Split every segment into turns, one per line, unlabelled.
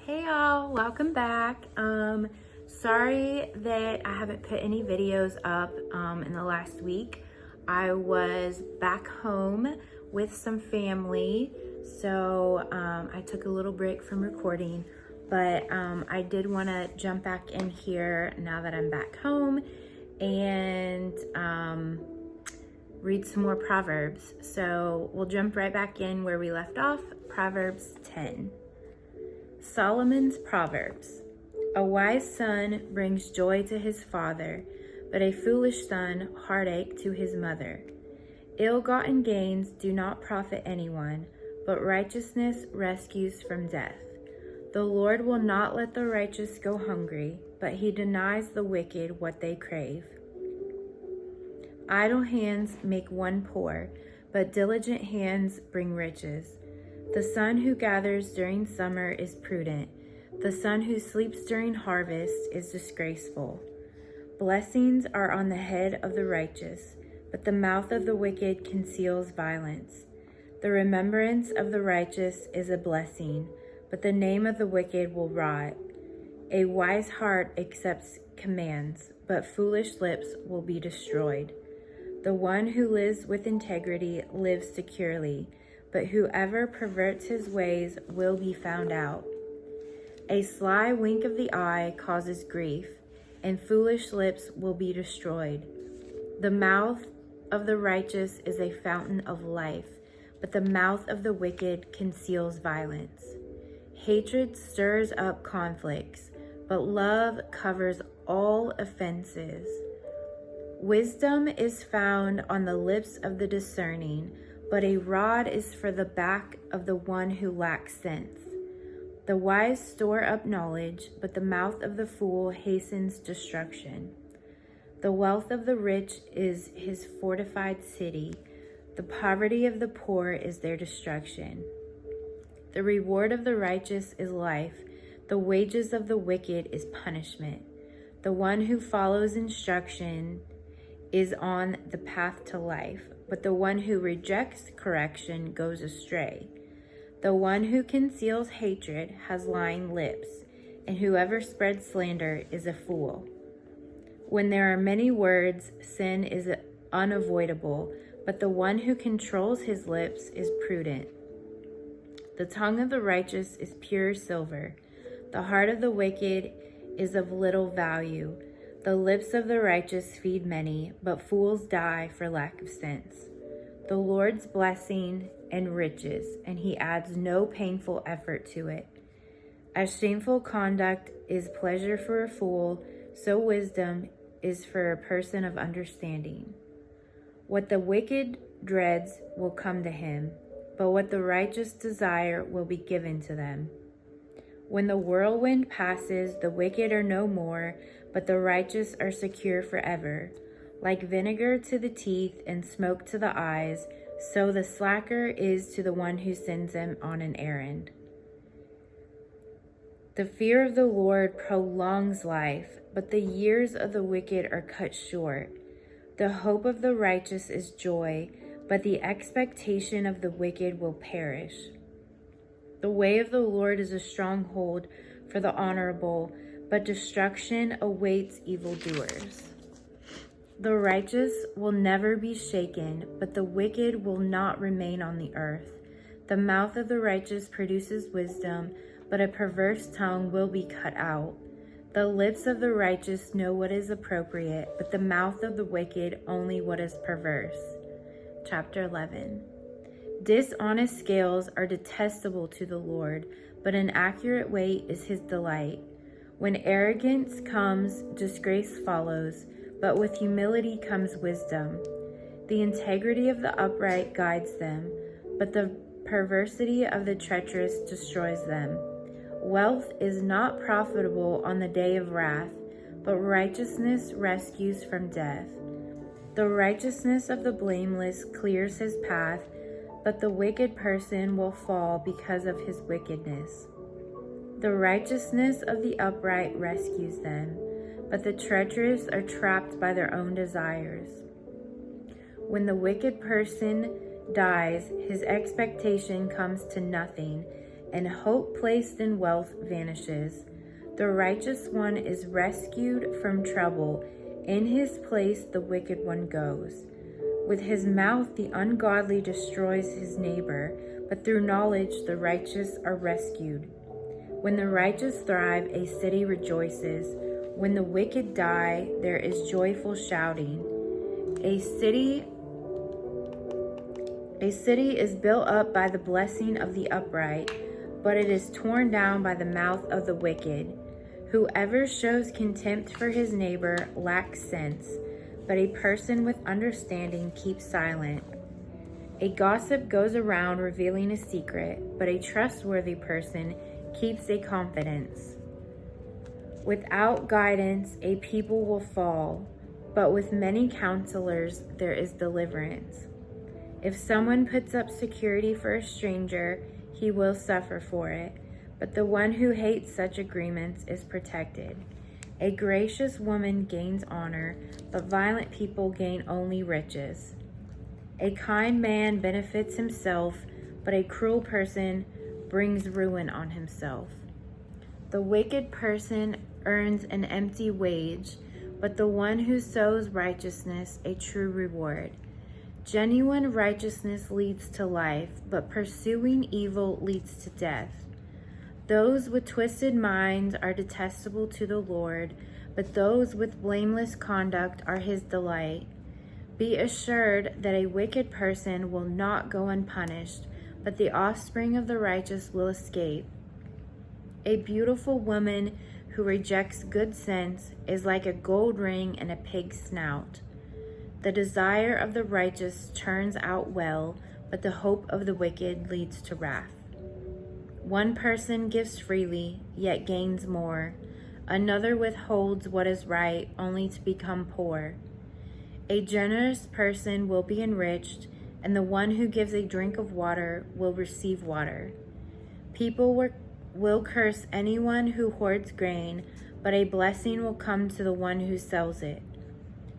Hey y'all, welcome back. Sorry that I haven't put any videos up in the last week. I was back home with some family, so I took a little break from recording, but I did want to jump back in here now that I'm back home and read some more Proverbs. So we'll jump right back in where we left off, Proverbs 10. Solomon's Proverbs. A wise son brings joy to his father, but a foolish son heartache to his mother. Ill-gotten gains do not profit anyone, but righteousness rescues from death. The Lord will not let the righteous go hungry, but he denies the wicked what they crave. Idle hands make one poor, but diligent hands bring riches. The son who gathers during summer is prudent. The son who sleeps during harvest is disgraceful. Blessings are on the head of the righteous, but the mouth of the wicked conceals violence. The remembrance of the righteous is a blessing, but the name of the wicked will rot. A wise heart accepts commands, but foolish lips will be destroyed. The one who lives with integrity lives securely, but whoever perverts his ways will be found out. A sly wink of the eye causes grief, and foolish lips will be destroyed. The mouth of the righteous is a fountain of life, but the mouth of the wicked conceals violence. Hatred stirs up conflicts, but love covers all offenses. Wisdom is found on the lips of the discerning, but a rod is for the back of the one who lacks sense. The wise store up knowledge, but the mouth of the fool hastens destruction. The wealth of the rich is his fortified city. The poverty of the poor is their destruction. The reward of the righteous is life. The wages of the wicked is punishment. The one who follows instruction is on the path to life, but the one who rejects correction goes astray. The one who conceals hatred has lying lips, and whoever spreads slander is a fool. When there are many words, sin is unavoidable, but the one who controls his lips is prudent. The tongue of the righteous is pure silver. The heart of the wicked is of little value. The lips of the righteous feed many, but fools die for lack of sense. The Lord's blessing and riches, and he adds no painful effort to it. As shameful conduct is pleasure for a fool, so wisdom is for a person of understanding. What the wicked dreads will come to him, but what the righteous desire will be given to them. When the whirlwind passes, the wicked are no more, but the righteous are secure forever. Like vinegar to the teeth and smoke to the eyes, so the slacker is to the one who sends him on an errand. The fear of the Lord prolongs life, but the years of the wicked are cut short. The hope of the righteous is joy, but the expectation of the wicked will perish. The way of the Lord is a stronghold for the honorable, but destruction awaits evildoers. The righteous will never be shaken, but the wicked will not remain on the earth. The mouth of the righteous produces wisdom, but a perverse tongue will be cut out. The lips of the righteous know what is appropriate, but the mouth of the wicked only what is perverse. Chapter 11. Dishonest scales are detestable to the Lord, but an accurate weight is his delight. When arrogance comes, disgrace follows, but with humility comes wisdom. The integrity of the upright guides them, but the perversity of the treacherous destroys them. Wealth is not profitable on the day of wrath, but righteousness rescues from death. The righteousness of the blameless clears his path, but the wicked person will fall because of his wickedness. The righteousness of the upright rescues them, but the treacherous are trapped by their own desires. When the wicked person dies, his expectation comes to nothing, and hope placed in wealth vanishes. The righteous one is rescued from trouble. In his place the wicked one goes. With his mouth the ungodly destroys his neighbor, but through knowledge the righteous are rescued. When the righteous thrive, a city rejoices. When the wicked die, there is joyful shouting. A city is built up by the blessing of the upright, but it is torn down by the mouth of the wicked. Whoever shows contempt for his neighbor lacks sense, but a person with understanding keeps silent. A gossip goes around revealing a secret, but a trustworthy person keeps a confidence. Without guidance, a people will fall, but with many counselors there is deliverance. If someone puts up security for a stranger, he will suffer for it, but the one who hates such agreements is protected. A gracious woman gains honor, but violent people gain only riches. A kind man benefits himself, but a cruel person brings ruin on himself. The wicked person earns an empty wage, but the one who sows righteousness a true reward. Genuine righteousness leads to life, but pursuing evil leads to death. Those with twisted minds are detestable to the Lord, but those with blameless conduct are his delight. Be assured that a wicked person will not go unpunished, but the offspring of the righteous will escape. A beautiful woman who rejects good sense is like a gold ring in a pig's snout. The desire of the righteous turns out well, but the hope of the wicked leads to wrath. One person gives freely, yet gains more. Another withholds what is right, only to become poor. A generous person will be enriched, and the one who gives a drink of water will receive water. People will curse anyone who hoards grain, but a blessing will come to the one who sells it.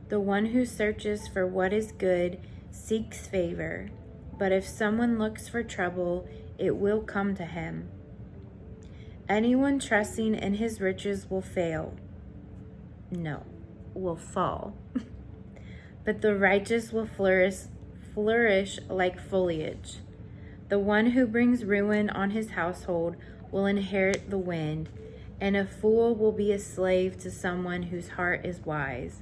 The one who searches for what is good seeks favor, but if someone looks for trouble, it will come to him. Anyone trusting in his riches will fall. But the righteous will flourish like foliage. The one who brings ruin on his household will inherit the wind, and a fool will be a slave to someone whose heart is wise.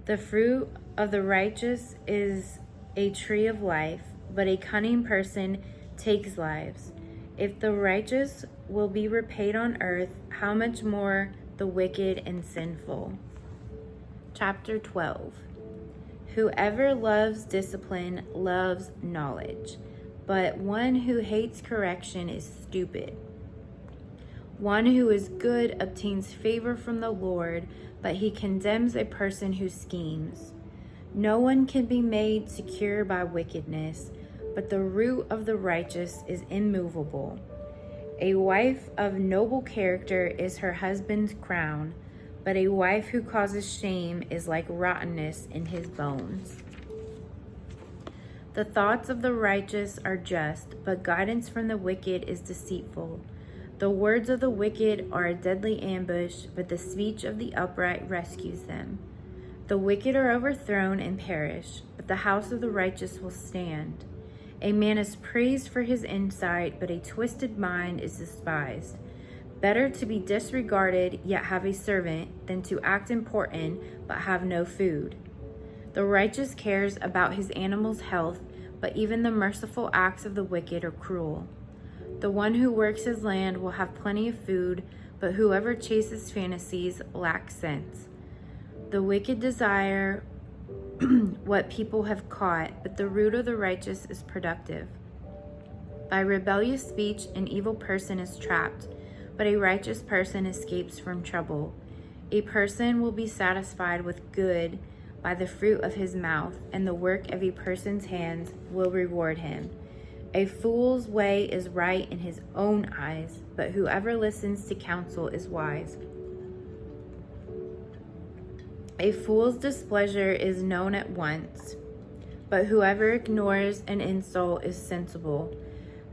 The fruit of the righteous is a tree of life, but a cunning person takes lives. If the righteous will be repaid on earth, how much more the wicked and sinful? Chapter 12. Whoever loves discipline loves knowledge, but one who hates correction is stupid. One who is good obtains favor from the Lord, but he condemns a person who schemes. No one can be made secure by wickedness, but the root of the righteous is immovable. A wife of noble character is her husband's crown, but a wife who causes shame is like rottenness in his bones. The thoughts of the righteous are just, but guidance from the wicked is deceitful. The words of the wicked are a deadly ambush, but the speech of the upright rescues them. The wicked are overthrown and perish, but the house of the righteous will stand. A man is praised for his insight, but a twisted mind is despised. Better to be disregarded, yet have a servant, than to act important, but have no food. The righteous cares about his animal's health, but even the merciful acts of the wicked are cruel. The one who works his land will have plenty of food, but whoever chases fantasies lacks sense. The wicked desire what people have caught, but the root of the righteous is productive. By rebellious speech, an evil person is trapped, but a righteous person escapes from trouble. A person will be satisfied with good by the fruit of his mouth, and the work of a person's hands will reward him. A fool's way is right in his own eyes, but whoever listens to counsel is wise. A fool's displeasure is known at once, but whoever ignores an insult is sensible.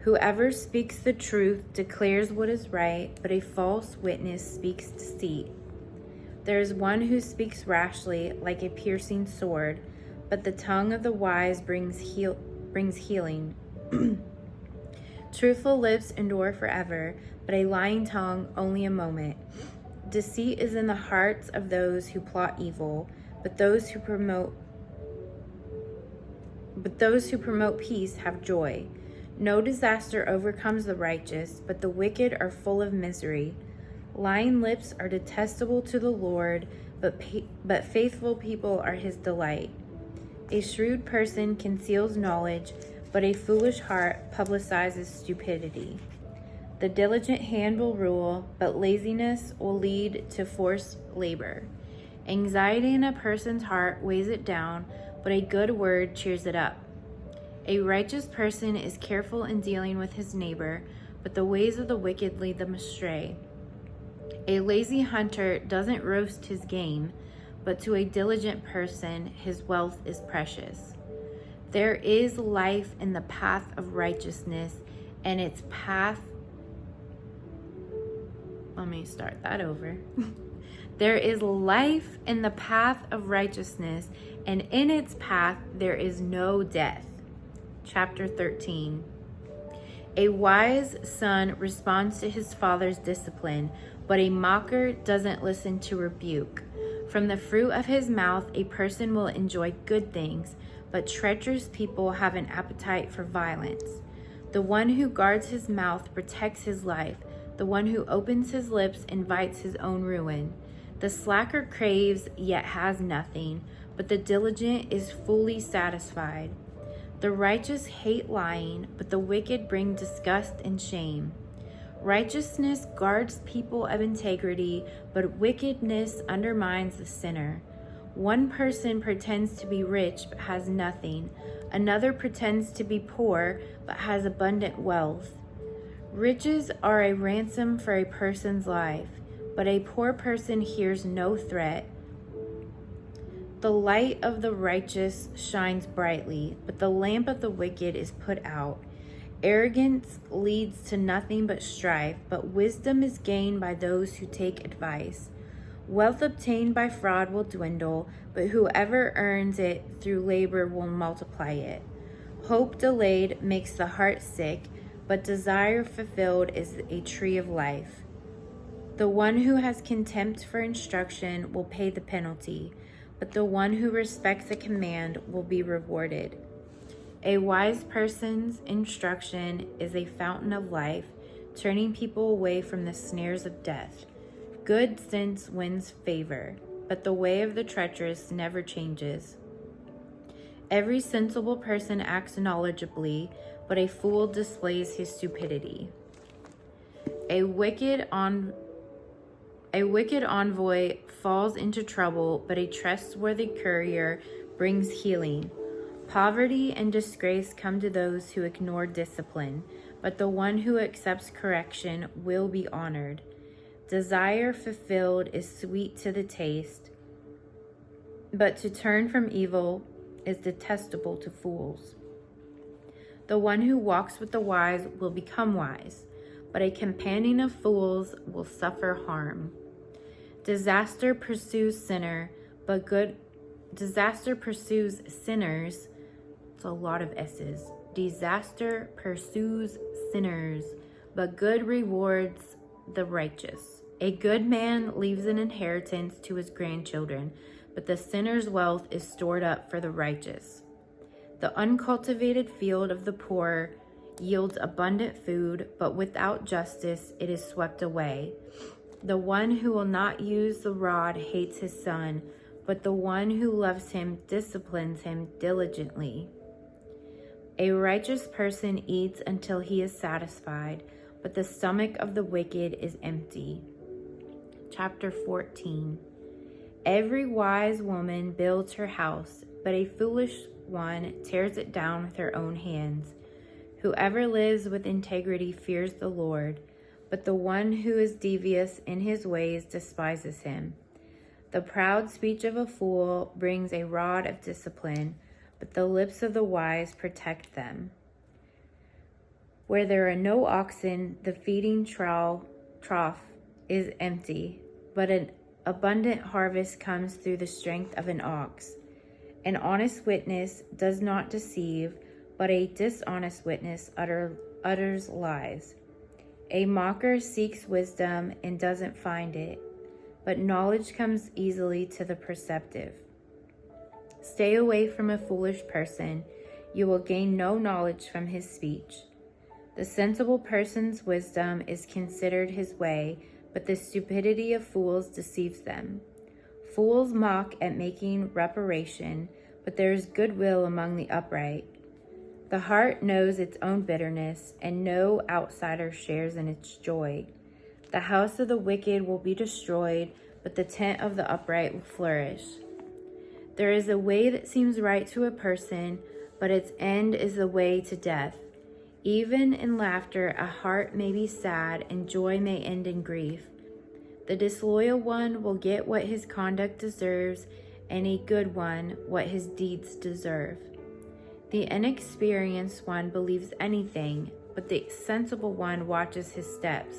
Whoever speaks the truth declares what is right, but a false witness speaks deceit. There is one who speaks rashly, like a piercing sword, but the tongue of the wise brings healing. Truthful lips endure forever, but a lying tongue only a moment. Deceit is in the hearts of those who plot evil, but those who promote peace have joy. No disaster overcomes the righteous, but the wicked are full of misery. Lying lips are detestable to the Lord, but faithful people are his delight. A shrewd person conceals knowledge, but a foolish heart publicizes stupidity. The diligent hand will rule, but laziness will lead to forced labor. Anxiety in a person's heart weighs it down, but a good word cheers it up. A righteous person is careful in dealing with his neighbor, but the ways of the wicked lead them astray. A lazy hunter doesn't roast his game, but to a diligent person his wealth is precious. There is life in the path of righteousness, and its path... Let me start that over. There is life in the path of righteousness, and in its path there is no death. Chapter 13. A wise son responds to his father's discipline, but a mocker doesn't listen to rebuke. From the fruit of his mouth a person will enjoy good things, but treacherous people have an appetite for violence. The one who guards his mouth protects his life. The one who opens his lips invites his own ruin. The slacker craves yet has nothing, but the diligent is fully satisfied. The righteous hate lying, but the wicked bring disgust and shame. Righteousness guards people of integrity, but wickedness undermines the sinner. One person pretends to be rich but has nothing. Another pretends to be poor but has abundant wealth. Riches are a ransom for a person's life, but a poor person hears no threat. The light of the righteous shines brightly, but the lamp of the wicked is put out. Arrogance leads to nothing but strife, but wisdom is gained by those who take advice. Wealth obtained by fraud will dwindle, but whoever earns it through labor will multiply it. Hope delayed makes the heart sick, but desire fulfilled is a tree of life. The one who has contempt for instruction will pay the penalty, but the one who respects a command will be rewarded. A wise person's instruction is a fountain of life, turning people away from the snares of death. Good sense wins favor, but the way of the treacherous never changes. Every sensible person acts knowledgeably, but a fool displays his stupidity. A wicked envoy falls into trouble, but a trustworthy courier brings healing. Poverty and disgrace come to those who ignore discipline, but the one who accepts correction will be honored. Desire fulfilled is sweet to the taste, but to turn from evil is detestable to fools. The one who walks with the wise will become wise, but a companion of fools will suffer harm. Disaster pursues sinners, but good rewards the righteous. A good man leaves an inheritance to his grandchildren, but the sinner's wealth is stored up for the righteous. The uncultivated field of the poor yields abundant food, but without justice it is swept away. The one who will not use the rod hates his son, but the one who loves him disciplines him diligently. A righteous person eats until he is satisfied, but the stomach of the wicked is empty. Chapter 14. Every wise woman builds her house, but a foolish one tears it down with her own hands. Whoever lives with integrity fears the Lord, but the one who is devious in his ways despises him. The proud speech of a fool brings a rod of discipline, but the lips of the wise protect them. Where there are no oxen, the feeding trough is empty, but an abundant harvest comes through the strength of an ox. An honest witness does not deceive, but a dishonest witness utters lies. A mocker seeks wisdom and doesn't find it, but knowledge comes easily to the perceptive. Stay away from a foolish person. You will gain no knowledge from his speech. The sensible person's wisdom is considered his way, but the stupidity of fools deceives them. Fools mock at making reparation, but there is goodwill among the upright. The heart knows its own bitterness, and no outsider shares in its joy. The house of the wicked will be destroyed, but the tent of the upright will flourish. There is a way that seems right to a person, but its end is the way to death. Even in laughter, a heart may be sad, and joy may end in grief. The disloyal one will get what his conduct deserves, and a good one what his deeds deserve. The inexperienced one believes anything, but the sensible one watches his steps.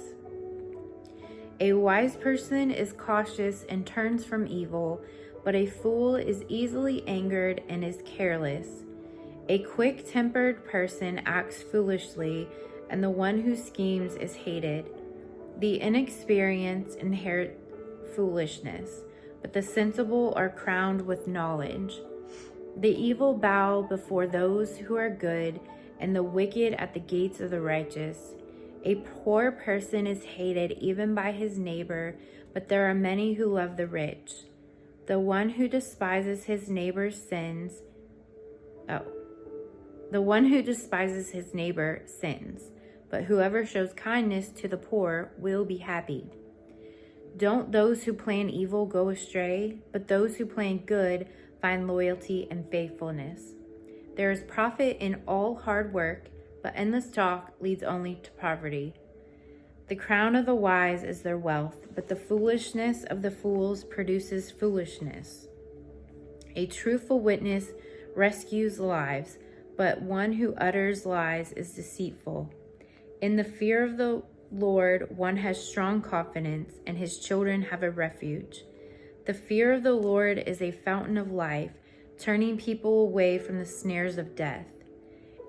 A wise person is cautious and turns from evil, but a fool is easily angered and is careless. A quick-tempered person acts foolishly, and the one who schemes is hated. The inexperienced inherit foolishness, but the sensible are crowned with knowledge. The evil bow before those who are good, and the wicked at the gates of the righteous. A poor person is hated even by his neighbor, but there are many who love the rich. The one who despises his neighbor sins. The one who despises his neighbor sins, but whoever shows kindness to the poor will be happy. Don't those who plan evil go astray, but those who plan good find loyalty and faithfulness. There is profit in all hard work, but endless talk leads only to poverty. The crown of the wise is their wealth, but the foolishness of the fools produces foolishness. A truthful witness rescues lives, but one who utters lies is deceitful. In the fear of the Lord, one has strong confidence, and his children have a refuge. The fear of the Lord is a fountain of life, turning people away from the snares of death.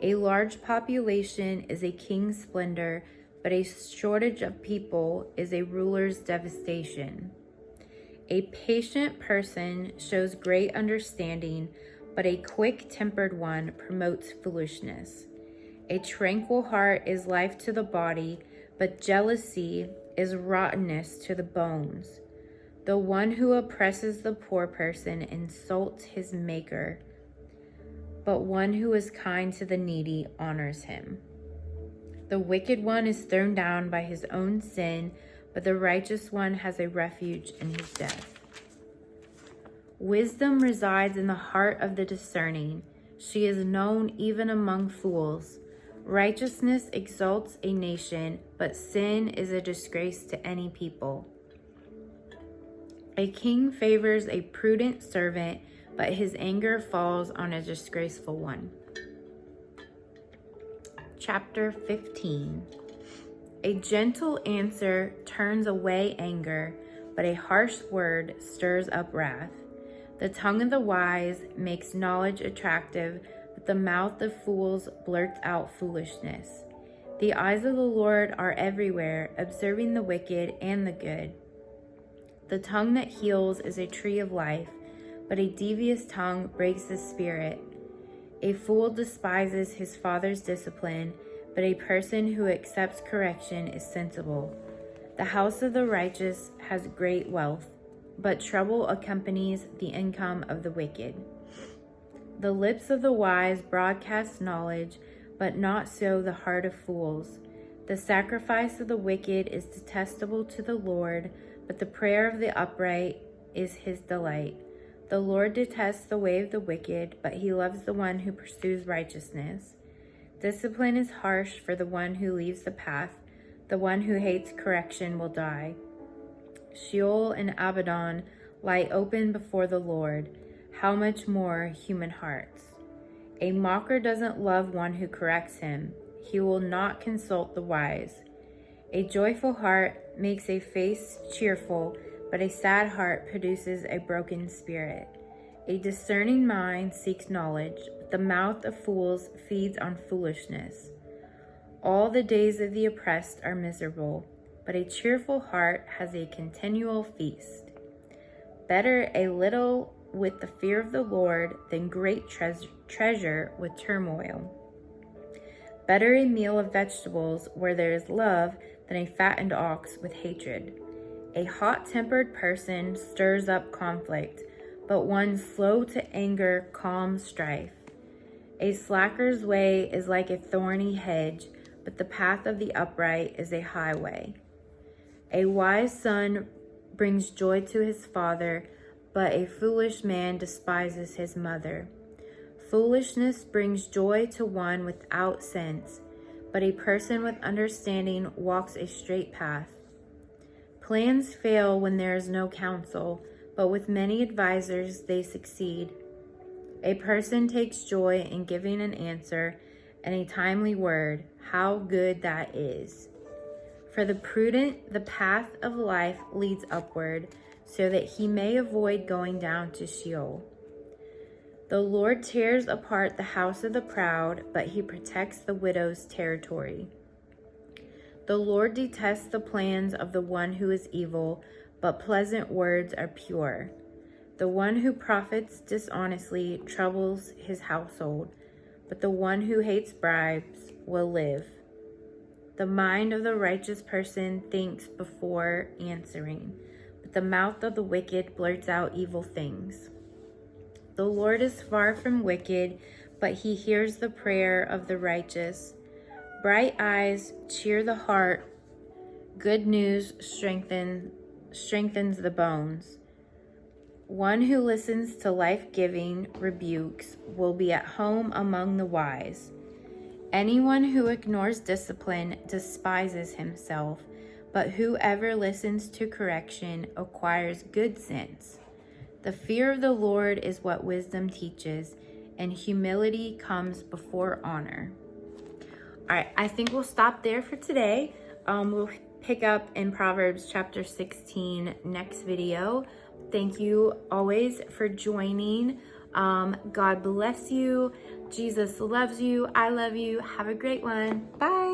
A large population is a king's splendor, but a shortage of people is a ruler's devastation. A patient person shows great understanding, but a quick-tempered one promotes foolishness. A tranquil heart is life to the body, but jealousy is rottenness to the bones. The one who oppresses the poor person insults his maker, but one who is kind to the needy honors him. The wicked one is thrown down by his own sin, but the righteous one has a refuge in his death. Wisdom resides in the heart of the discerning. She is known even among fools. Righteousness exalts a nation, but sin is a disgrace to any people. A king favors a prudent servant, but his anger falls on a disgraceful one. Chapter 15. A gentle answer turns away anger, but a harsh word stirs up wrath. The tongue of the wise makes knowledge attractive, but the mouth of fools blurts out foolishness. The eyes of the Lord are everywhere, observing the wicked and the good. The tongue that heals is a tree of life, but a devious tongue breaks the spirit. A fool despises his father's discipline, but a person who accepts correction is sensible. The house of the righteous has great wealth, but trouble accompanies the income of the wicked. The lips of the wise broadcast knowledge, but not so the heart of fools. The sacrifice of the wicked is detestable to the Lord, but the prayer of the upright is his delight. The Lord detests the way of the wicked, but he loves the one who pursues righteousness. Discipline is harsh for the one who leaves the path. The one who hates correction will die. Sheol and Abaddon lie open before the Lord. How much more human hearts? A mocker doesn't love one who corrects him. he will not consult the wise. A joyful heart makes a face cheerful, but a sad heart produces a broken spirit. A discerning mind seeks knowledge, but the mouth of fools feeds on foolishness. All the days of the oppressed are miserable, but a cheerful heart has a continual feast. Better a little with the fear of the Lord than great treasure with turmoil. Better a meal of vegetables where there is love than a fattened ox with hatred. A hot-tempered person stirs up conflict, but one slow to anger calms strife. A slacker's way is like a thorny hedge, but the path of the upright is a highway. A wise son brings joy to his father, but a foolish man despises his mother. Foolishness brings joy to one without sense, but a person with understanding walks a straight path. Plans fail when there is no counsel, but with many advisors they succeed. A person takes joy in giving an answer and a timely word. How good that is! For the prudent, the path of life leads upward, so that he may avoid going down to Sheol. The Lord tears apart the house of the proud, but he protects the widow's territory. The Lord detests the plans of the one who is evil, but pleasant words are pure. The one who profits dishonestly troubles his household, but the one who hates bribes will live. The mind of the righteous person thinks before answering, but the mouth of the wicked blurts out evil things. The Lord is far from wicked, but he hears the prayer of the righteous. Bright eyes cheer the heart. Good news strengthens the bones. One who listens to life-giving rebukes will be at home among the wise. Anyone who ignores discipline despises himself, but whoever listens to correction acquires good sense. The fear of the Lord is what wisdom teaches, and humility comes before honor. All right, I think we'll stop there for today. We'll pick up in Proverbs chapter 16 next video. Thank you always for joining. God bless you. Jesus loves you. I love you. Have a great one. Bye.